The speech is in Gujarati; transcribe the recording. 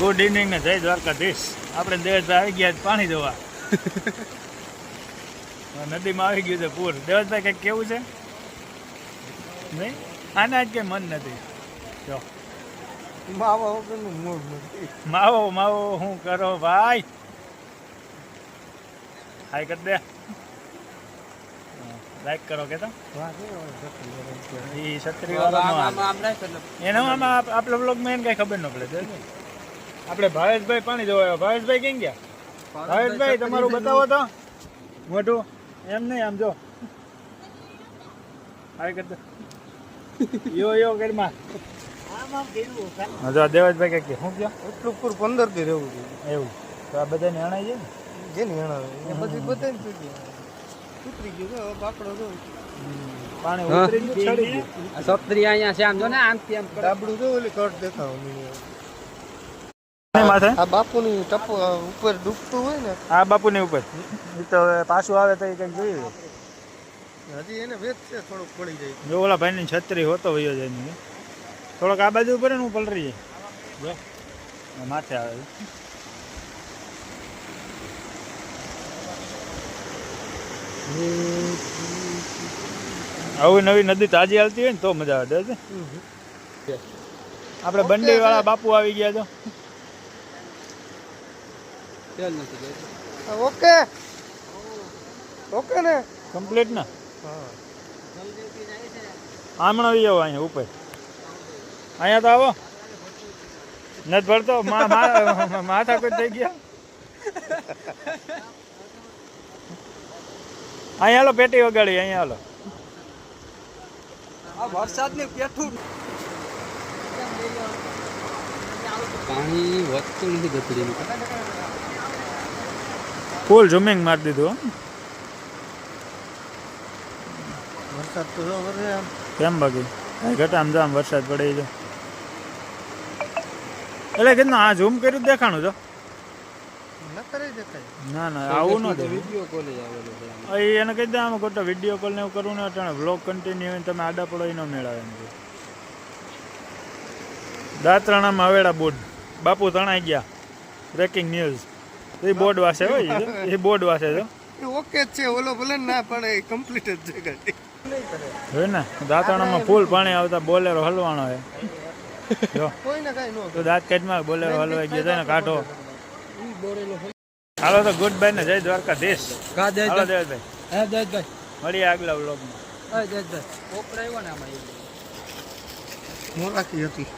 ગુડ ઇવનિંગ ને જય દ્વારકાધીશ. આપણે દેવતભાઈ આવી ગયા પાણી જોવા. નદીમાં આવી ગયું છે પૂર. દેવતભાઈ કંઈક કેવું છે નહીં? આના જ કંઈ મન નથી. જો માવો માવો શું કરો ભાઈ? હાય કરી દે, લાઈક કરો કે તો એ છત્રી એના આમાં આપણા બ્લોગમાં એને કઈ ખબર ન પડે. આપણે ભાવેશભાઈ પાણી જોવા. ભાવેશભાઈ કેમ ગયા? ભાવેશભાઈ તમારું બતાવો તો મોટું. એમ નહીં, આમ જો હાય કરી દે. યો યો ઘરમાં જો દેવજભાઈ કઈ શું કયો? એટલું પૂર 15 દી રહેવું એવું તો આ બધાને અણાઈ જાય ને? જેની હણાવે એ બધી બધાને ઉતરી ગયું. બાપડો જો પાણી ઉતરી ગયું, ચડી ગયું. સપ્તરી અહીંયા છે, આમ જો ને આમ તેમ ડાબડું જો ઓલી કટ દેખાવ માથે આ બાપુની ટપો ઉપર ડૂબતું હોય ને, આ બાપુની ઉપર એ તો હવે પાછું આવે તો એ કંઈક જોઈએ. હજી એને વેચ છે, થોડુંક પડી જાય. જો ઓલા ભાઈની છત્રી હોતો વયો જાય ને થોડોક આ બાજુ ઉપર ને હું પલરી જાય. જો માથે આવે આવું નવી નદી તાજી હાલતી હોય ને તો મજા આવે છે. આપણે બંડી વાળા બાપુ આવી ગયા છો. ઓકે ઓકે ને કમ્પ્લીટ ને હા. આમણો આવી જાવ અહીંયા ઉપર. અહીંયા તો આવો નથી ભરતો. માથા કોઈ થઈ ગયા. અહીંયા હાલો પેટી વગાડી. અહીંયા હાલો. વરસાદની પેઠું પાણી વધતું નથી ગતડીનું. ફૂલ ઝુમિંગ મારી દીધું. વરસાદ તો જો વરે આમ કેમ બાકી ઘટા આમ જામ વરસાદ પડે છે એટલે કે આ ઝૂમ કર્યું દેખાણું છો? ન કરે દેખાય. ના ના આવું ન થાય. વિડીયો કોલેજ આવેલો છે. એને કહી દે આમાં ખોટો વિડીયો કોલ ને એવું કરવું ને અટાણે વ્લોગ કન્ટિન્યુ હોય તમે આડા પડો એ ન મેળાવે એમ કે. દાંતરાણામાં હવેડા બોર્ડ બાપુ તણાઈ ગયા. Breaking news. એ બોર્ડ વાસે હોય એ બોર્ડ વાસે છો. એ ઓકે જ છે, ઓલો ભલે ના પડે એ કમ્પ્લીટ જ છે ગાડી. હોય ને દાંતરાણામાં ફૂલ પાણી આવતા બોલેરો હલવાનો હોય. જો કોઈને કાંઈ ન તો દાંત કાઢમાં બોલેરો હલવાઈ ગયો છે ને કાઢો. હાલો તો ગુડ બાય ને જય દ્વારકાધીશ. હાલો દેવભાઈ મળીએ આગલા વ્લોગમાં. મોરાકી હતી.